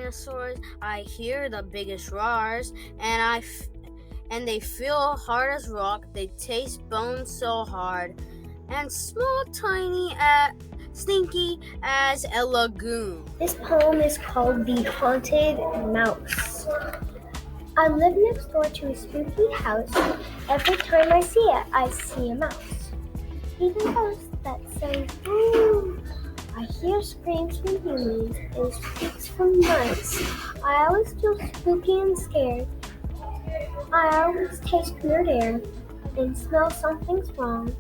dinosaurs. I hear the biggest roars, and they feel hard as rock. They taste bone so hard, and small, tiny, stinky as a lagoon. This poem is called The Haunted Mouse. I live next door to a spooky house. Every time I see it, I see a mouse. Even ghosts that say, "Ooh." I hear screams from humans and squeaks from mice. I always feel spooky and scared. I always taste weird air and smell something's wrong.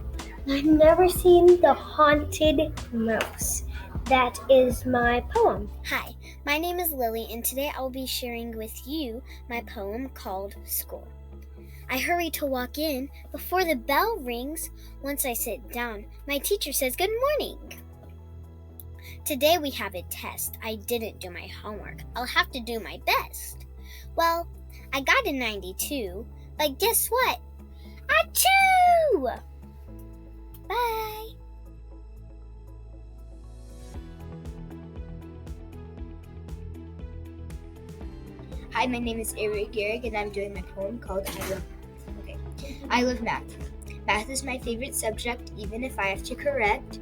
I've never seen the haunted mouse. That is my poem. Hi, my name is Lily, and today I will be sharing with you my poem called School. I hurry to walk in before the bell rings. Once I sit down, my teacher says good morning. Today we have a test. I didn't do my homework. I'll have to do my best. Well, I got a 92, but guess what? Achoo! Bye! Hi, my name is Eric Garrick, and I'm doing my poem called I Love Math. Math is my favorite subject, even if I have to correct.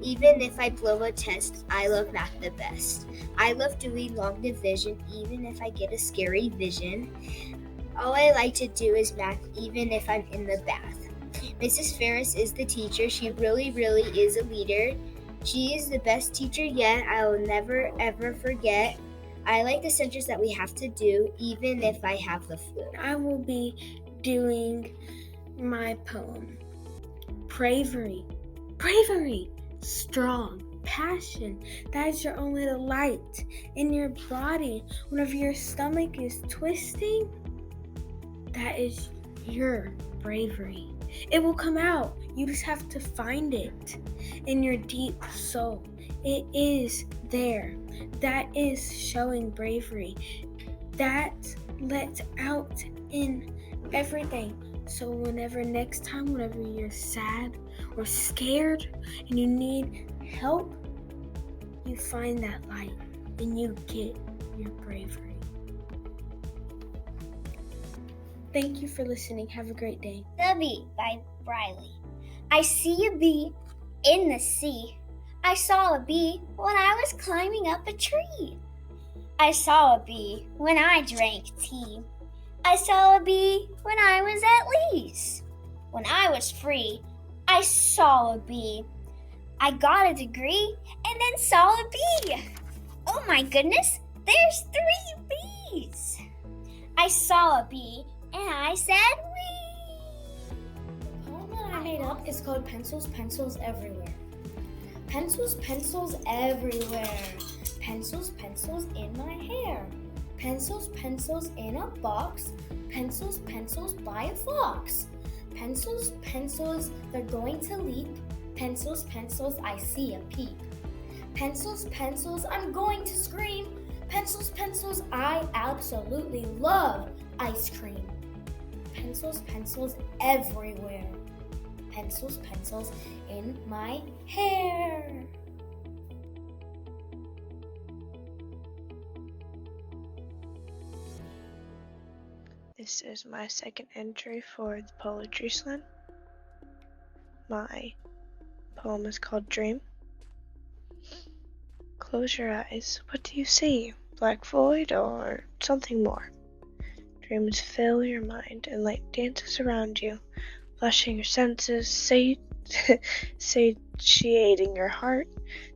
Even if I blow a test, I love math the best. I love doing long division, even if I get a scary vision. All I like to do is math, even if I'm in the bath. Mrs. Ferris is the teacher. She really, really is a leader. She is the best teacher yet. I will never, ever forget. I like the sentences that we have to do, even if I have the flu. I will be doing my poem. Bravery. Bravery. Strong. Passion. That is your own little light in your body. Whenever your stomach is twisting, that is your bravery. It will come out. You just have to find it in your deep soul. It is there. That is showing bravery. That lets out in everything. So next time you're sad or scared and you need help, you find that light and you get your bravery. Thank you for listening. Have a great day. The Bee by Briley. I see a bee in the sea. I saw a bee when I was climbing up a tree. I saw a bee when I drank tea. I saw a bee when I was at least. When I was free, I saw a bee. I got a degree and then saw a bee. Oh my goodness, there's 3 bees. I saw a bee and I said wee. The poem that I made up is called Pencils, Pencils Everywhere. Pencils, pencils everywhere. Pencils, pencils in my hair. Pencils, pencils in a box. Pencils, pencils by a fox. Pencils, pencils, they're going to leap. Pencils, pencils, I see a peep. Pencils, pencils, I'm going to scream. Pencils, pencils, I absolutely love ice cream. Pencils, pencils everywhere. Pencils, pencils in my hair. This is my second entry for the Poetry Slam. My poem is called Dream. Close your eyes. What do you see? Black void or something more? Dreams fill your mind and light dances around you, flushing your senses, satiating your heart,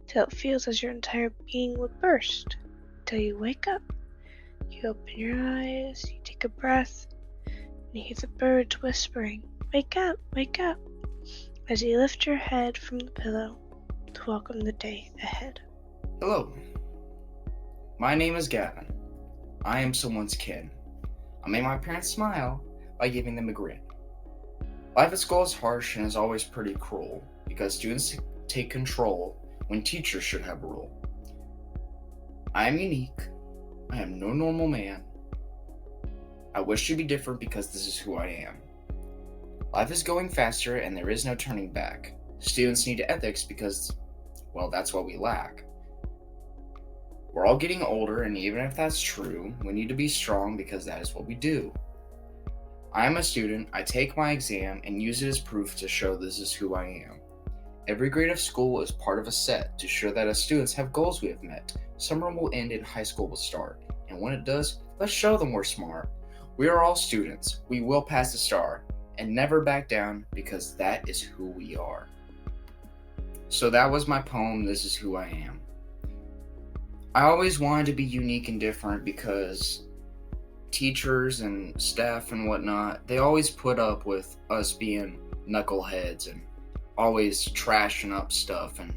till it feels as your entire being would burst. Till you wake up. You open your eyes, you take a breath, and you hear the birds whispering, "Wake up, wake up," as you lift your head from the pillow to welcome the day ahead. Hello, my name is Gavin. I am someone's kid. I made my parents smile by giving them a grin. Life at school is harsh and is always pretty cruel because students take control when teachers should have a rule. I am unique. I am no normal man. I wish to be different because this is who I am. Life is going faster and there is no turning back. Students need ethics because, well, that's what we lack. We're all getting older, and even if that's true, we need to be strong because that is what we do. I am a student, I take my exam and use it as proof to show this is who I am. Every grade of school is part of a set to show that as students have goals we have met. Summer will end and high school will start, and when it does, let's show them we're smart. We are all students, we will pass the star, and never back down because that is who we are. So that was my poem, This Is Who I Am. I always wanted to be unique and different because teachers and staff and whatnot, they always put up with us being knuckleheads and always trashing up stuff and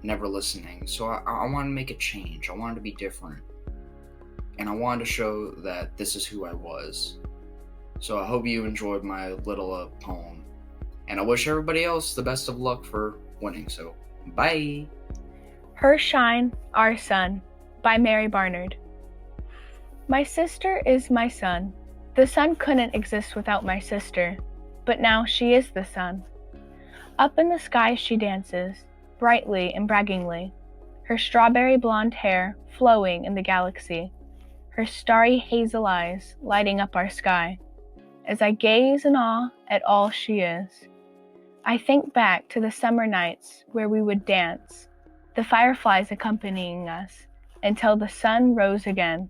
never listening. So I wanted to make a change. I wanted to be different. And I wanted to show that this is who I was. So I hope you enjoyed my little poem. And I wish everybody else the best of luck for winning. So, bye! Her Shine, Our Sun by Mary Barnard. My sister is my sun. The sun couldn't exist without my sister, but now she is the sun. Up in the sky she dances, brightly and braggingly, her strawberry blonde hair flowing in the galaxy, her starry hazel eyes lighting up our sky. As I gaze in awe at all she is, I think back to the summer nights where we would dance, the fireflies accompanying us, until the sun rose again.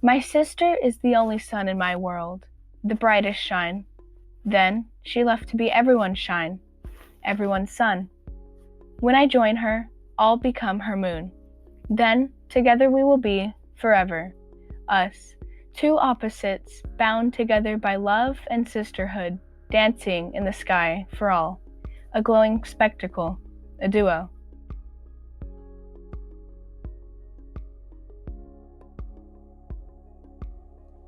My sister is the only sun in my world, the brightest shine. Then she left to be everyone's shine, everyone's sun. When I join her, I'll become her moon. Then together we will be forever, us, two opposites bound together by love and sisterhood, dancing in the sky for all, a glowing spectacle, a duo.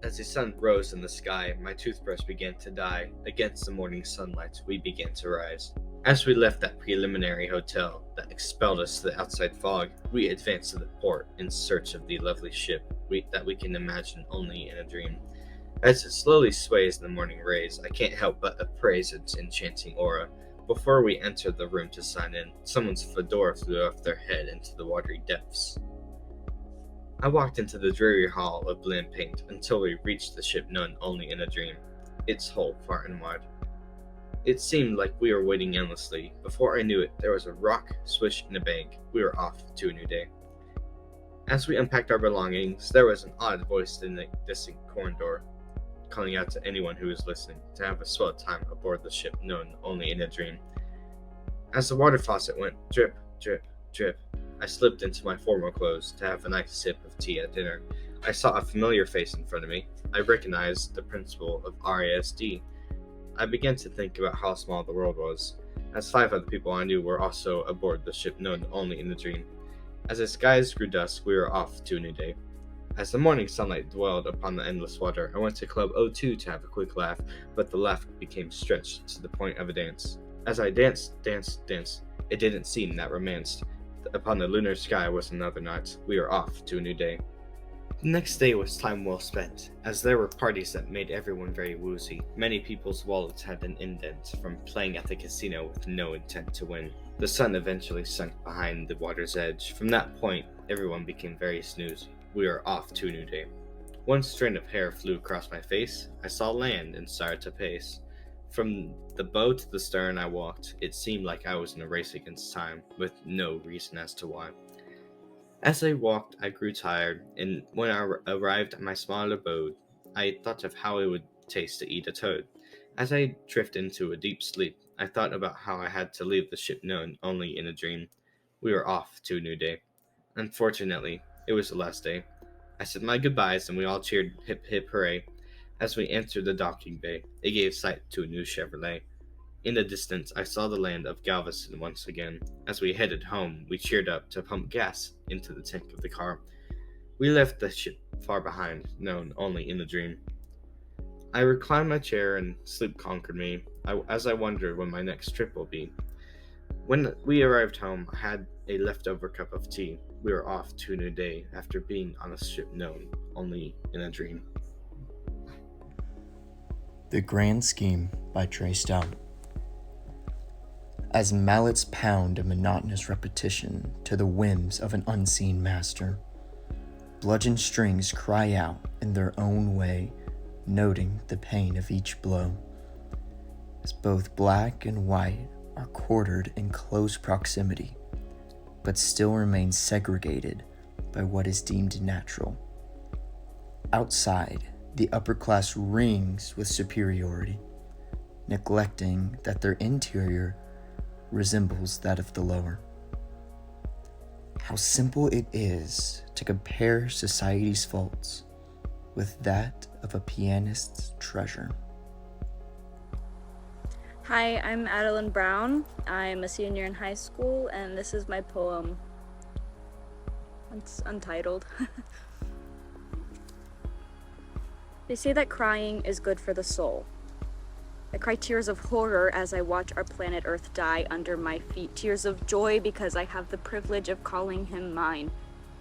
As the sun rose in the sky, my toothbrush began to die. Against the morning sunlight, we began to rise. As we left that preliminary hotel that expelled us to the outside fog, we advanced to the port in search of the lovely ship that we can imagine only in a dream. As it slowly sways in the morning rays, I can't help but appraise its enchanting aura. Before we entered the room to sign in, someone's fedora flew off their head into the watery depths. I walked into the dreary hall of bland paint until we reached the ship known only in a dream, its hull far and wide. It seemed like we were waiting endlessly. Before I knew it, there was a rock, swish, and a bang. We were off to a new day. As we unpacked our belongings, there was an odd voice in the distant corridor, calling out to anyone who was listening to have a swell time aboard the ship known only in a dream. As the water faucet went drip, drip, drip, I slipped into my formal clothes to have a nice sip of tea at dinner. I saw a familiar face in front of me. I recognized the principal of RISD. I began to think about how small the world was, as 5 other people I knew were also aboard the ship known only in a dream. As the skies grew dusk, we were off to a new day. As the morning sunlight dwelled upon the endless water, I went to Club O2 to have a quick laugh, but the laugh became stretched to the point of a dance. As I danced, it didn't seem that romanced. Upon the lunar sky was another night. We were off to a new day. The next day was time well spent, as there were parties that made everyone very woozy. Many people's wallets had an indent from playing at the casino with no intent to win. The sun eventually sunk behind the water's edge. From that point, everyone became very snoozy. We were off to a new day. One strand of hair flew across my face. I saw land and started to pace. From the bow to the stern I walked. It seemed like I was in a race against time, with no reason as to why. As I walked, I grew tired, and when I arrived at my small abode, I thought of how it would taste to eat a toad. As I drifted into a deep sleep, I thought about how I had to leave the ship known only in a dream. We were off to a new day. Unfortunately, it was the last day. I said my goodbyes, and we all cheered hip hip hooray. As we entered the docking bay, it gave sight to a new Chevrolet. In the distance, I saw the land of Galveston once again. As we headed home, we cheered up to pump gas into the tank of the car. We left the ship far behind, known only in a dream. I reclined my chair and sleep conquered me, as I wondered when my next trip will be. When we arrived home, I had a leftover cup of tea. We were off to a new day after being on a ship known only in a dream. The Grand Scheme by Trey Stout. As mallets pound a monotonous repetition to the whims of an unseen master, Bludgeon strings cry out in their own way, noting the pain of each blow. As both black and white are quartered in close proximity, but still remain segregated by what is deemed natural. Outside, the upper class rings with superiority, neglecting that their interior resembles that of the lower. How simple it is to compare society's faults with that of a pianist's treasure. Hi, I'm Adeline Brown. I'm a senior in high school, and this is my poem. It's untitled. They say that crying is good for the soul. I cry tears of horror as I watch our planet Earth die under my feet. Tears of joy because I have the privilege of calling him mine.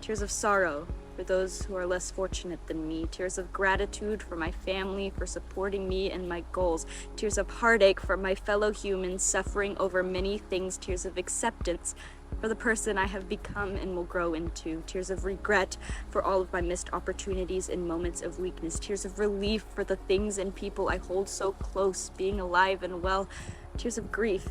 Tears of sorrow for those who are less fortunate than me. Tears of gratitude for my family for supporting me and my goals. Tears of heartache for my fellow humans suffering over many things. Tears of acceptance for the person I have become and will grow into. Tears of regret for all of my missed opportunities and moments of weakness. Tears of relief for the things and people I hold so close, being alive and well. Tears of grief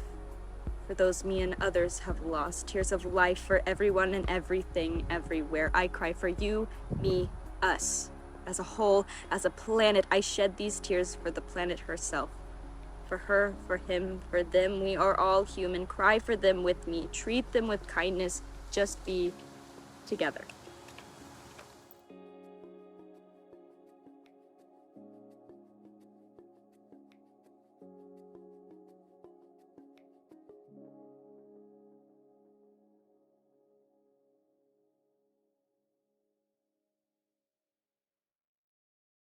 for those me and others have lost. Tears of life for everyone and everything everywhere. I cry for you, me, us. As a whole, as a planet, I shed these tears for the planet herself. For her, for him, for them, we are all human. Cry for them with me. Treat them with kindness. Just be together.